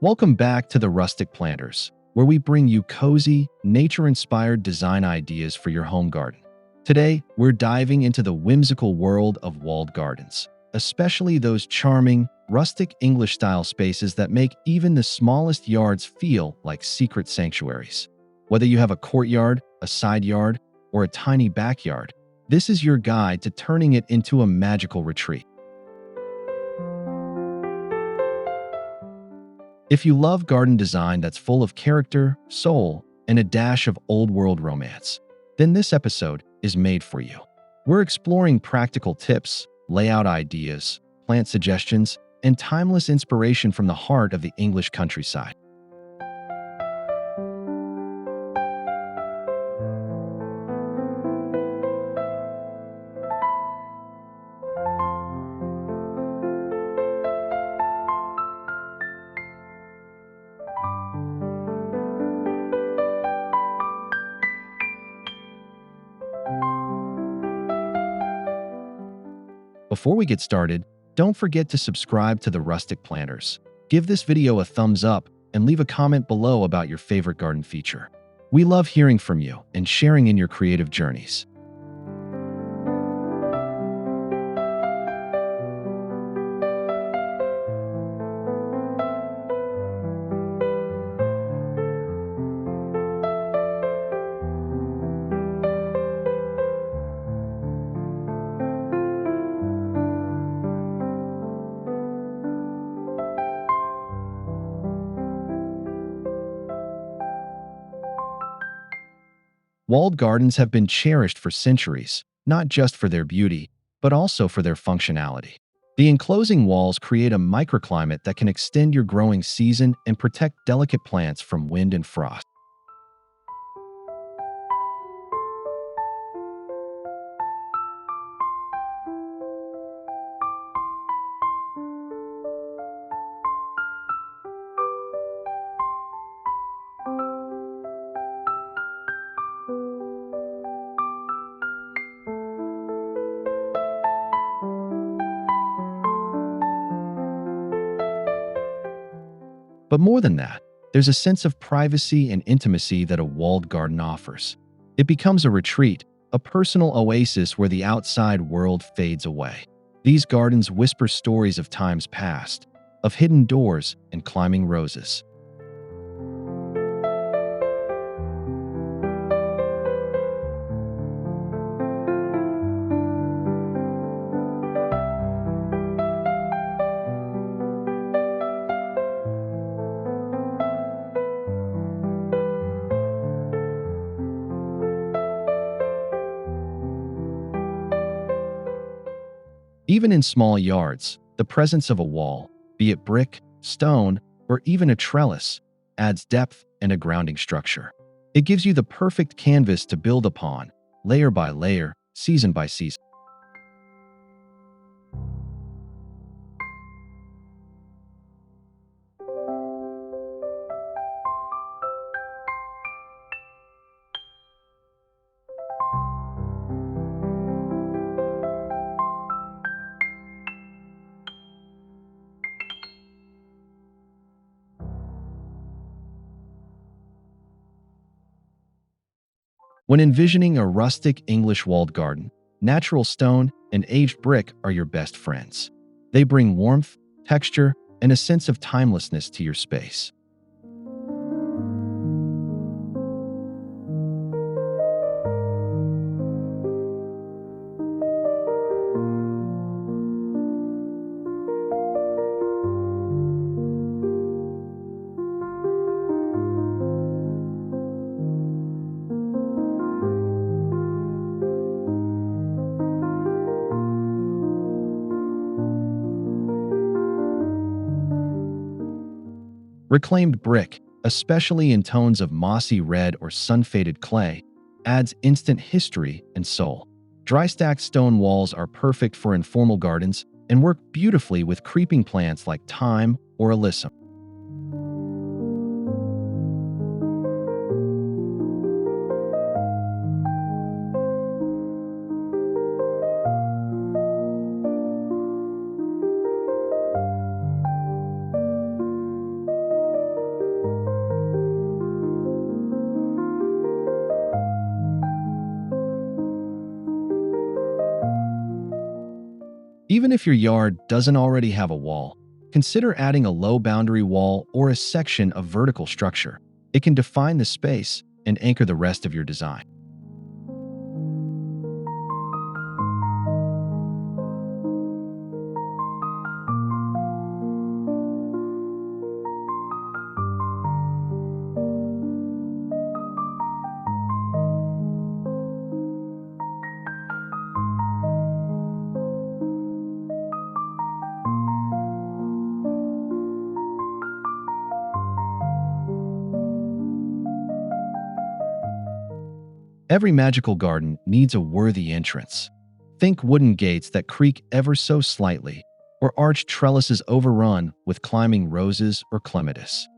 Welcome back to the Rustic Planters, where we bring you cozy, nature-inspired design ideas for your home garden. Today, we're diving into the whimsical world of walled gardens, especially those charming, rustic English-style spaces that make even the smallest yards feel like secret sanctuaries. Whether you have a courtyard, a side yard, or a tiny backyard, this is your guide to turning it into a magical retreat. If you love garden design that's full of character, soul, and a dash of old-world romance, then this episode is made for you. We're exploring practical tips, layout ideas, plant suggestions, and timeless inspiration from the heart of the English countryside. Before we get started, don't forget to subscribe to the Rustic Planters. Give this video a thumbs up and leave a comment below about your favorite garden feature. We love hearing from you and sharing in your creative journeys. Walled gardens have been cherished for centuries, not just for their beauty, but also for their functionality. The enclosing walls create a microclimate that can extend your growing season and protect delicate plants from wind and frost. But more than that, there's a sense of privacy and intimacy that a walled garden offers. It becomes a retreat, a personal oasis where the outside world fades away. These gardens whisper stories of times past, of hidden doors and climbing roses. Even in small yards, the presence of a wall, be it brick, stone, or even a trellis, adds depth and a grounding structure. It gives you the perfect canvas to build upon, layer by layer, season by season. When envisioning a rustic English walled garden, natural stone and aged brick are your best friends. They bring warmth, texture, and a sense of timelessness to your space. Reclaimed brick, especially in tones of mossy red or sun-faded clay, adds instant history and soul. Dry-stacked stone walls are perfect for informal gardens and work beautifully with creeping plants like thyme or alyssum. Even if your yard doesn't already have a wall, consider adding a low boundary wall or a section of vertical structure. It can define the space and anchor the rest of your design. Every magical garden needs a worthy entrance. Think wooden gates that creak ever so slightly, or arched trellises overrun with climbing roses or clematis.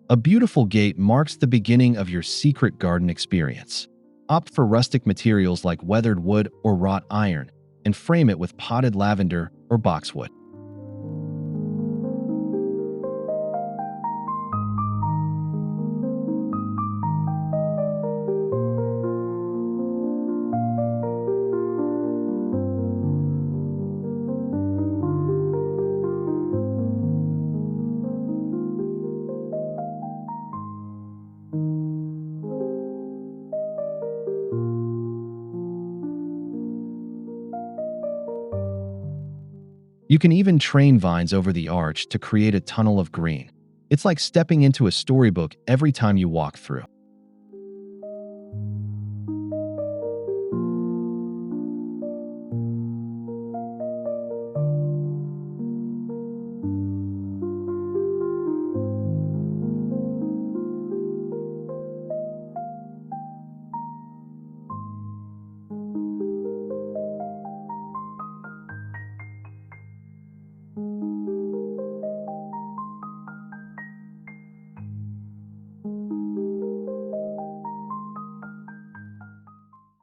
A beautiful gate marks the beginning of your secret garden experience. Opt for rustic materials like weathered wood or wrought iron, and frame it with potted lavender or boxwood. You can even train vines over the arch to create a tunnel of green. It's like stepping into a storybook every time you walk through.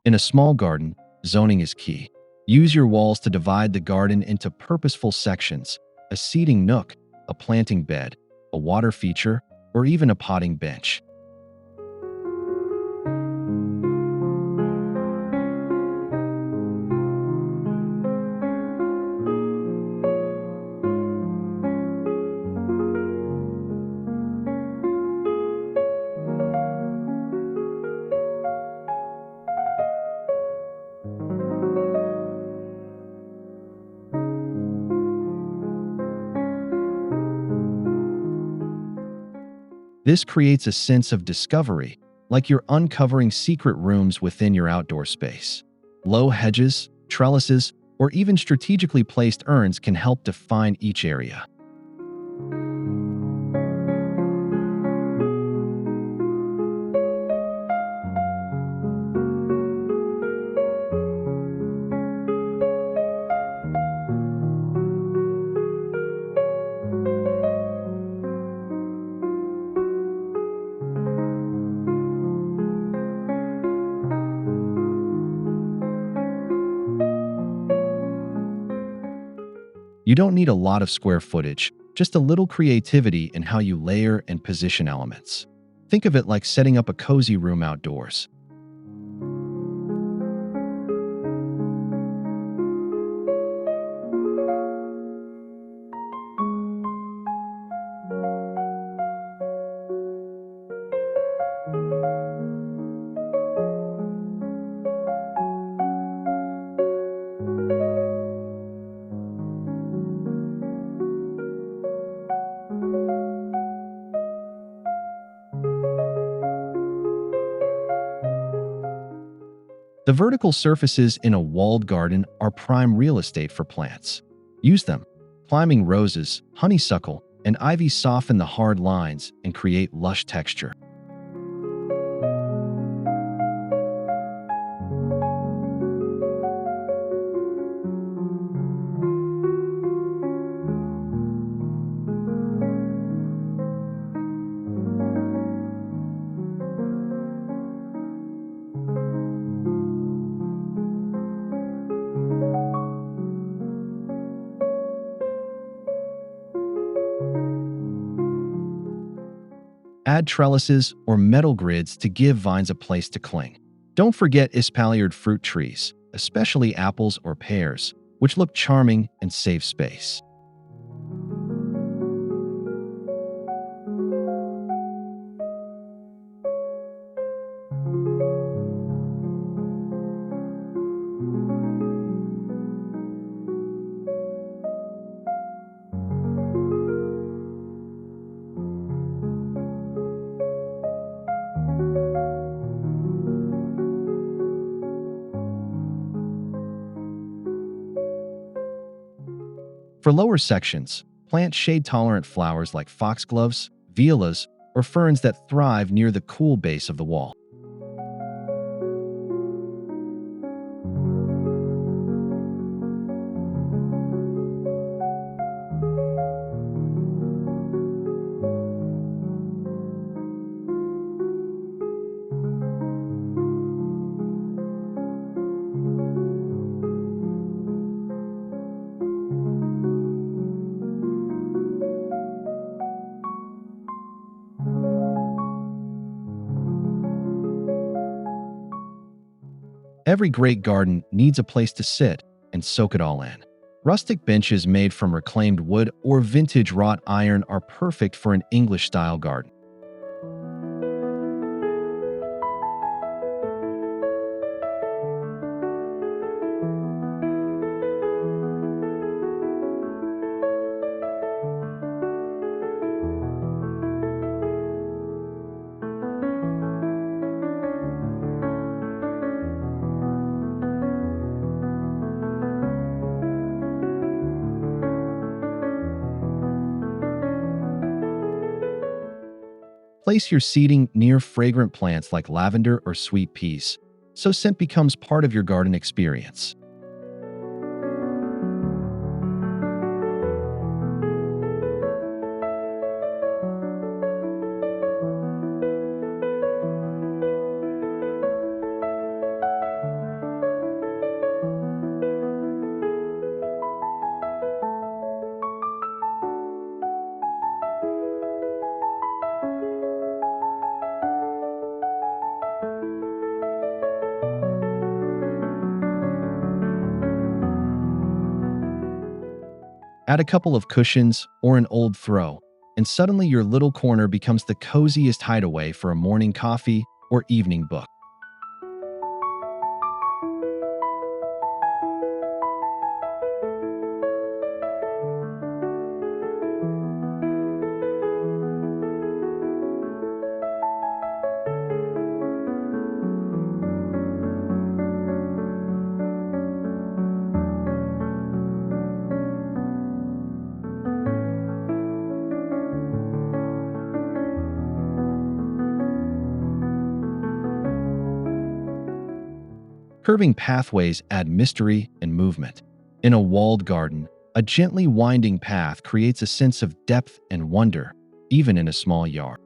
In a small garden, zoning is key. Use your walls to divide the garden into purposeful sections: a seating nook, a planting bed, a water feature, or even a potting bench. This creates a sense of discovery, like you're uncovering secret rooms within your outdoor space. Low hedges, trellises, or even strategically placed urns can help define each area. You don't need a lot of square footage, just a little creativity in how you layer and position elements. Think of it like setting up a cozy room outdoors. The vertical surfaces in a walled garden are prime real estate for plants. Use them. Climbing roses, honeysuckle, and ivy soften the hard lines and create lush texture. Add trellises or metal grids to give vines a place to cling. Don't forget espaliered fruit trees, especially apples or pears, which look charming and save space. For lower sections, plant shade-tolerant flowers like foxgloves, violas, or ferns that thrive near the cool base of the wall. Every great garden needs a place to sit and soak it all in. Rustic benches made from reclaimed wood or vintage wrought iron are perfect for an English-style garden. Place your seating near fragrant plants like lavender or sweet peas, so scent becomes part of your garden experience. Add a couple of cushions or an old throw, and suddenly your little corner becomes the coziest hideaway for a morning coffee or evening book. Curving pathways add mystery and movement. In a walled garden, a gently winding path creates a sense of depth and wonder, even in a small yard.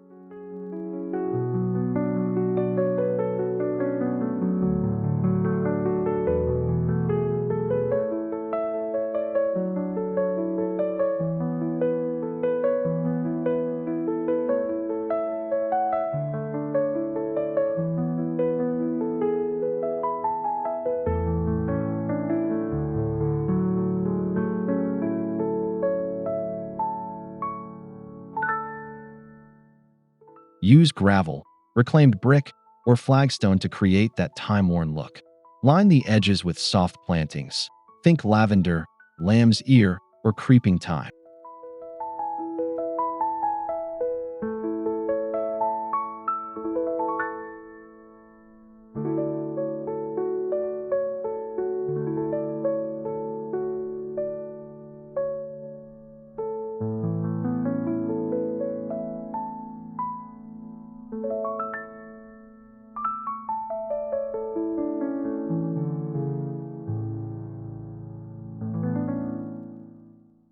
Use gravel, reclaimed brick, or flagstone to create that time-worn look. Line the edges with soft plantings. Think lavender, lamb's ear, or creeping thyme.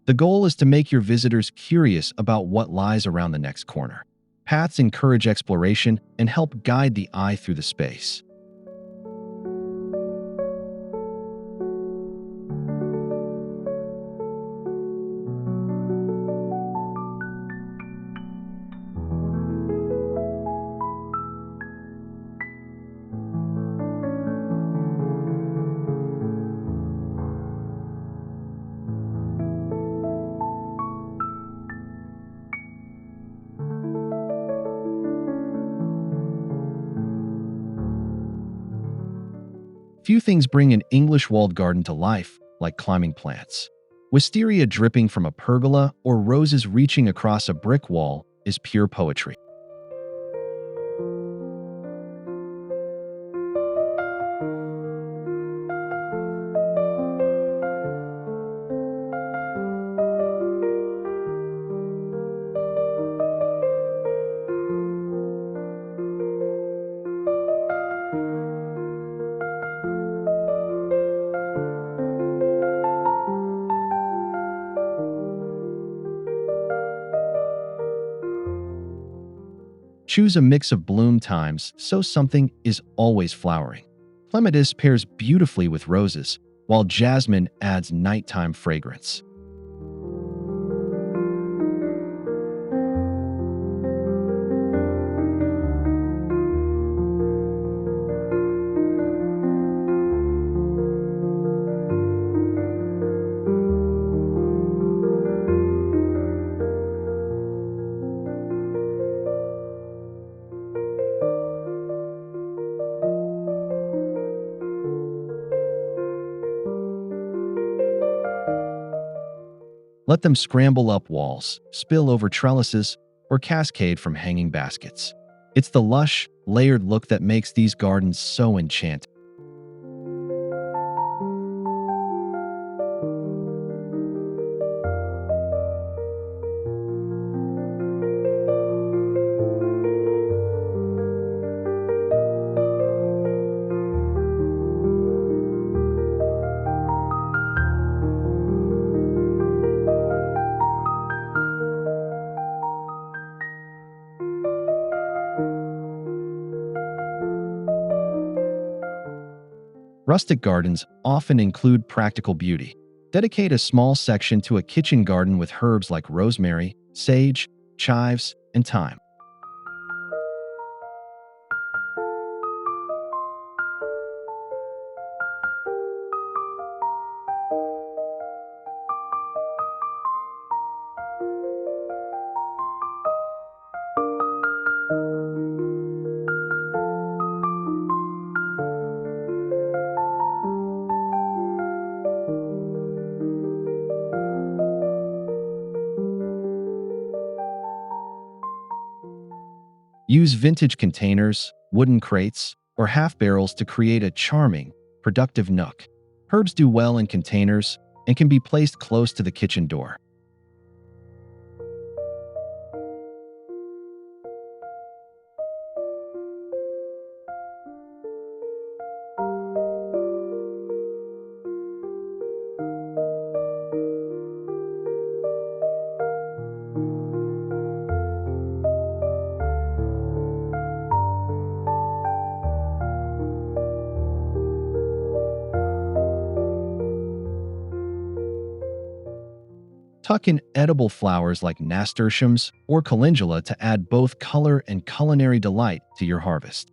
The goal is to make your visitors curious about what lies around the next corner. Paths encourage exploration and help guide the eye through the space. Few things bring an English walled garden to life like climbing plants. Wisteria dripping from a pergola or roses reaching across a brick wall is pure poetry. Choose a mix of bloom times so something is always flowering. Clematis pairs beautifully with roses, while jasmine adds nighttime fragrance. Let them scramble up walls, spill over trellises, or cascade from hanging baskets. It's the lush, layered look that makes these gardens so enchanting. Rustic gardens often include practical beauty. Dedicate a small section to a kitchen garden with herbs like rosemary, sage, chives, and thyme. Use vintage containers, wooden crates, or half barrels to create a charming, productive nook. Herbs do well in containers and can be placed close to the kitchen door. Tuck in edible flowers like nasturtiums or calendula to add both color and culinary delight to your harvest.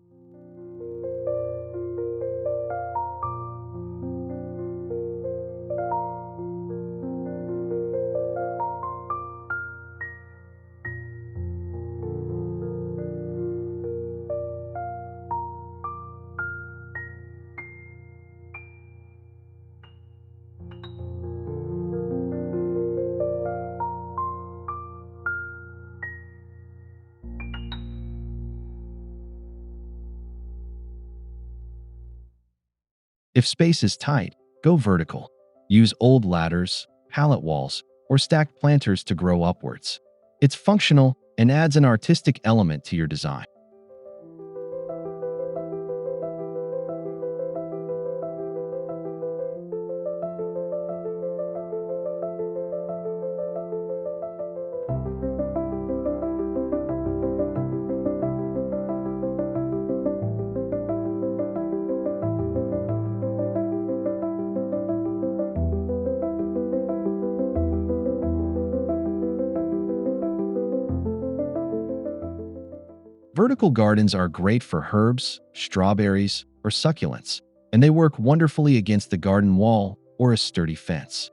If space is tight, go vertical. Use old ladders, pallet walls, or stacked planters to grow upwards. It's functional and adds an artistic element to your design. Vertical gardens are great for herbs, strawberries, or succulents, and they work wonderfully against the garden wall or a sturdy fence.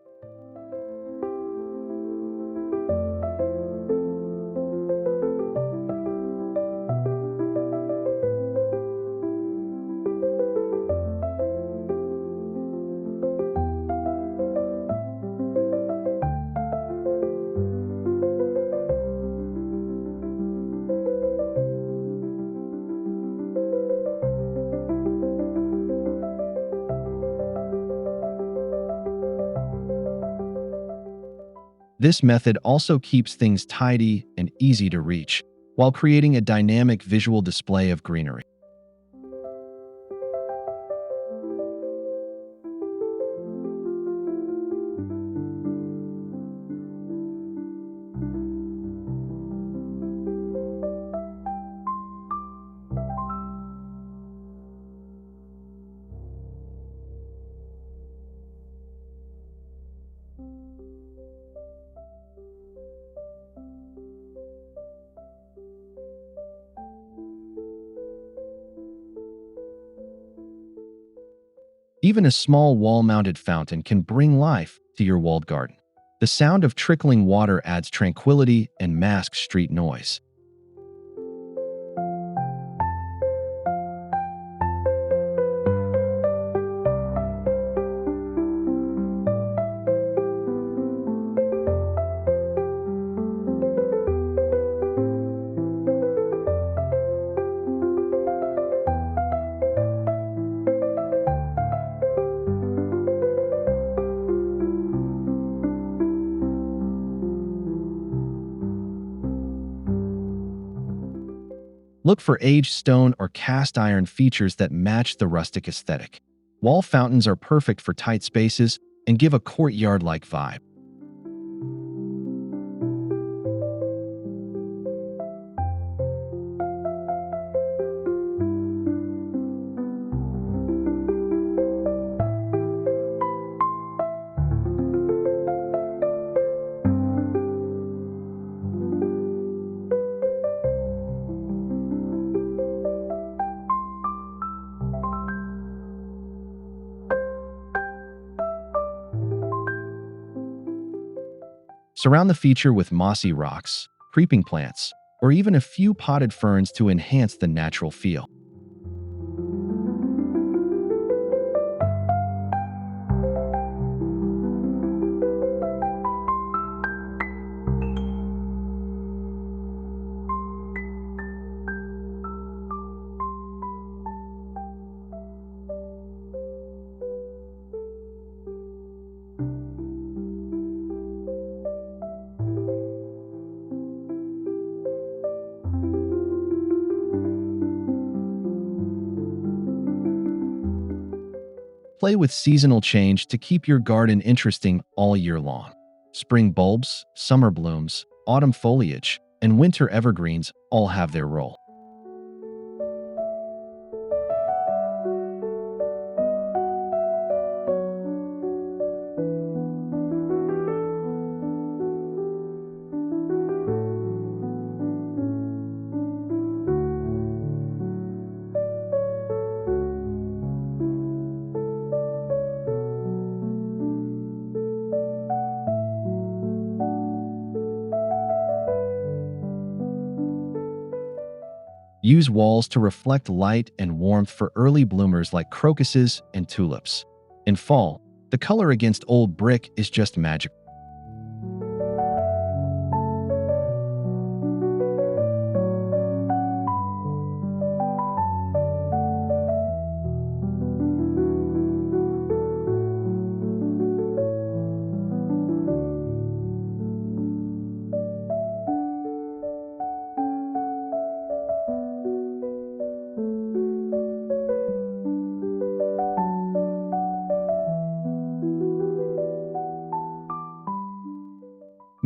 This method also keeps things tidy and easy to reach, while creating a dynamic visual display of greenery. Even a small wall-mounted fountain can bring life to your walled garden. The sound of trickling water adds tranquility and masks street noise. Look for aged stone or cast iron features that match the rustic aesthetic. Wall fountains are perfect for tight spaces and give a courtyard-like vibe. Surround the feature with mossy rocks, creeping plants, or even a few potted ferns to enhance the natural feel. Play with seasonal change to keep your garden interesting all year long. Spring bulbs, summer blooms, autumn foliage, and winter evergreens all have their role. Use walls to reflect light and warmth for early bloomers like crocuses and tulips. In fall, the color against old brick is just magical.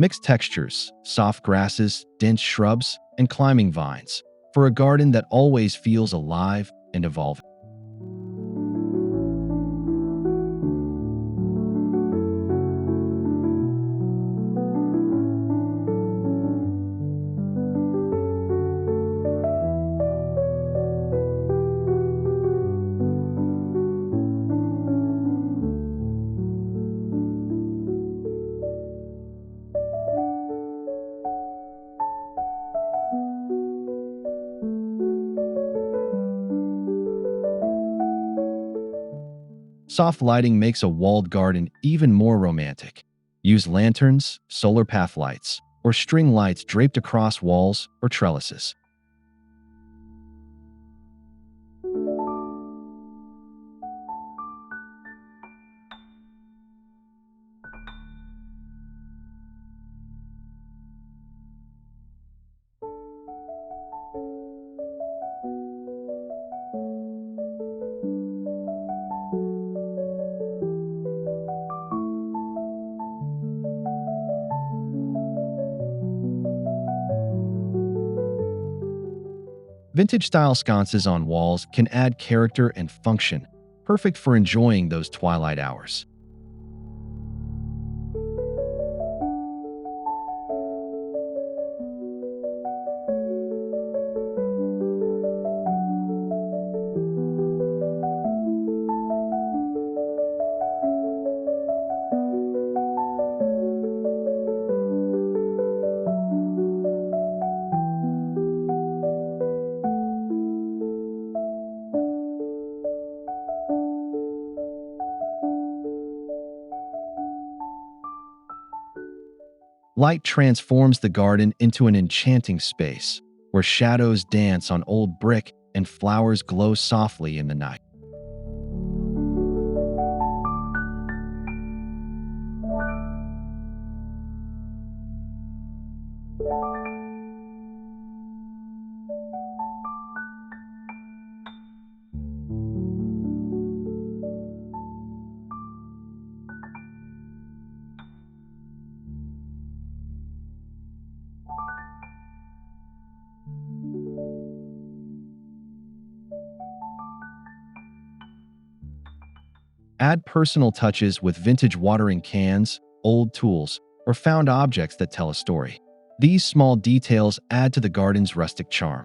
Mix textures, soft grasses, dense shrubs, and climbing vines for a garden that always feels alive and evolving. Soft lighting makes a walled garden even more romantic. Use lanterns, solar path lights, or string lights draped across walls or trellises. Vintage-style sconces on walls can add character and function, perfect for enjoying those twilight hours. Light transforms the garden into an enchanting space, where shadows dance on old brick and flowers glow softly in the night. Add personal touches with vintage watering cans, old tools, or found objects that tell a story. These small details add to the garden's rustic charm.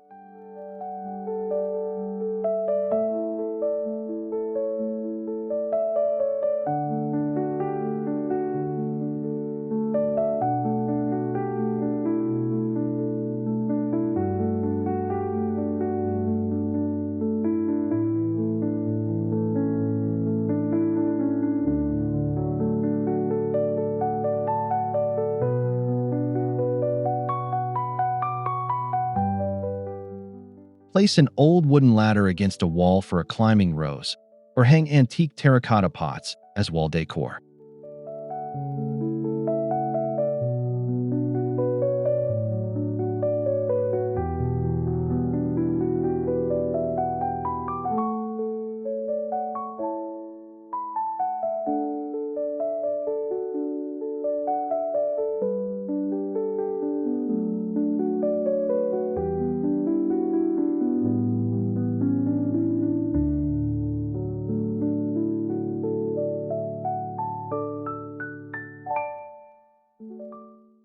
Place an old wooden ladder against a wall for a climbing rose, or hang antique terracotta pots as wall decor.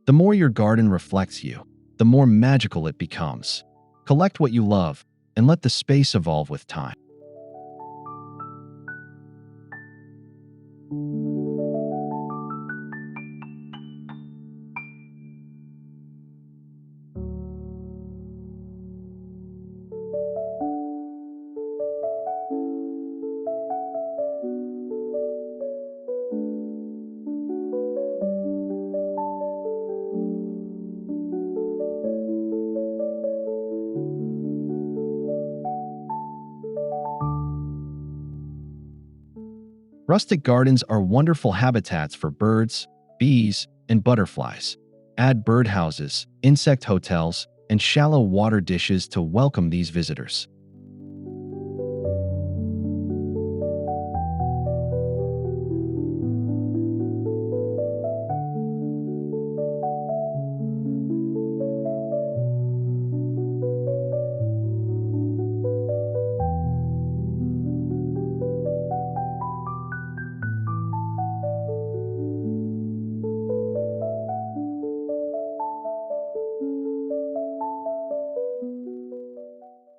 The more your garden reflects you, the more magical it becomes. Collect what you love and let the space evolve with time. Rustic gardens are wonderful habitats for birds, bees, and butterflies. Add birdhouses, insect hotels, and shallow water dishes to welcome these visitors.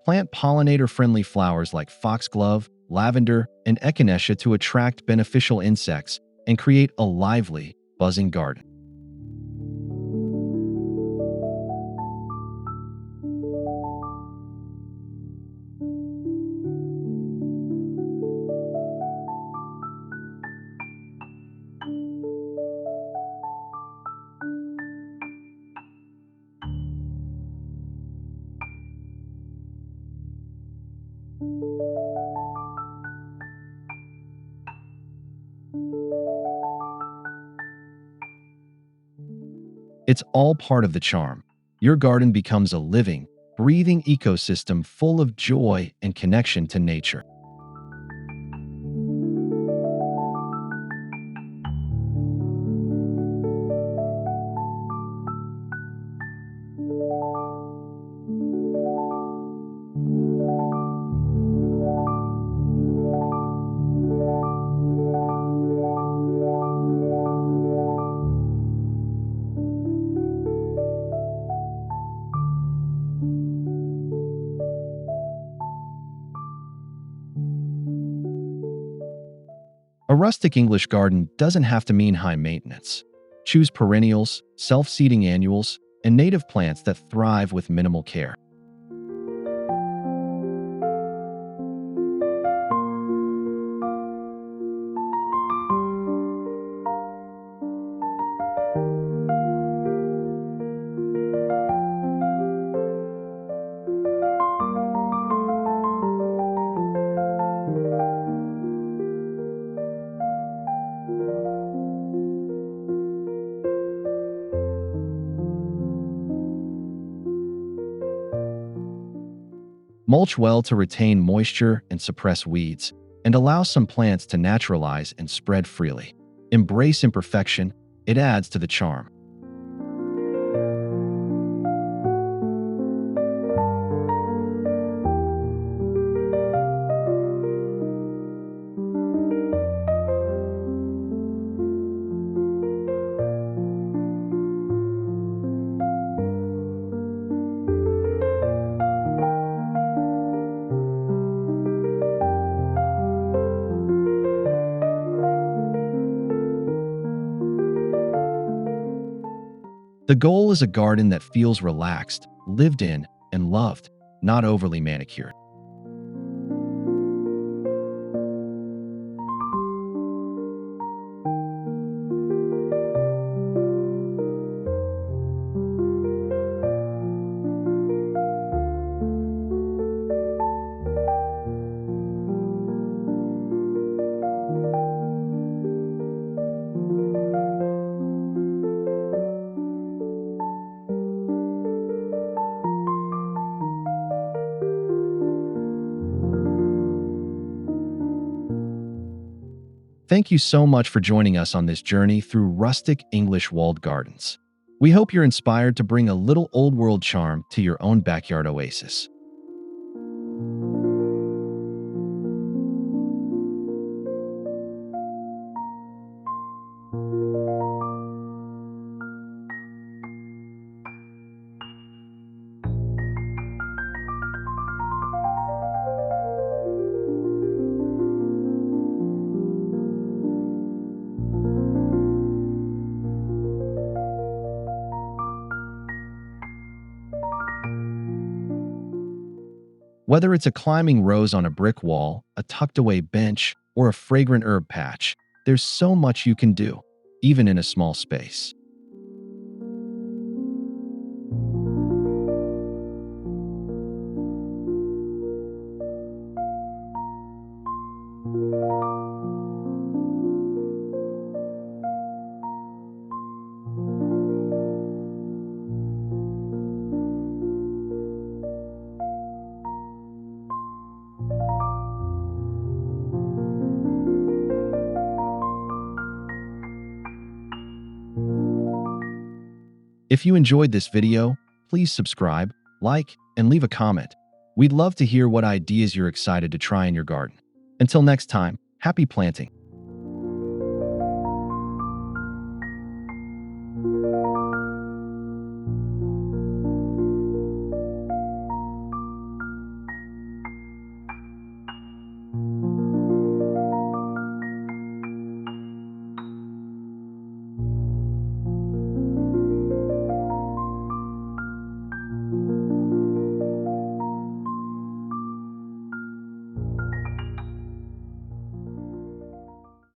Plant pollinator-friendly flowers like foxglove, lavender, and echinacea to attract beneficial insects and create a lively, buzzing garden. It's all part of the charm. Your garden becomes a living, breathing ecosystem full of joy and connection to nature. A rustic English garden doesn't have to mean high maintenance. Choose perennials, self-seeding annuals, and native plants that thrive with minimal care. Mulch well to retain moisture and suppress weeds, and allow some plants to naturalize and spread freely. Embrace imperfection, it adds to the charm. The goal is a garden that feels relaxed, lived in, and loved, not overly manicured. Thank you so much for joining us on this journey through rustic English walled gardens. We hope you're inspired to bring a little old world charm to your own backyard oasis. Whether it's a climbing rose on a brick wall, a tucked away bench, or a fragrant herb patch, there's so much you can do, even in a small space. If you enjoyed this video, please subscribe, like, and leave a comment. We'd love to hear what ideas you're excited to try in your garden. Until next time, happy planting!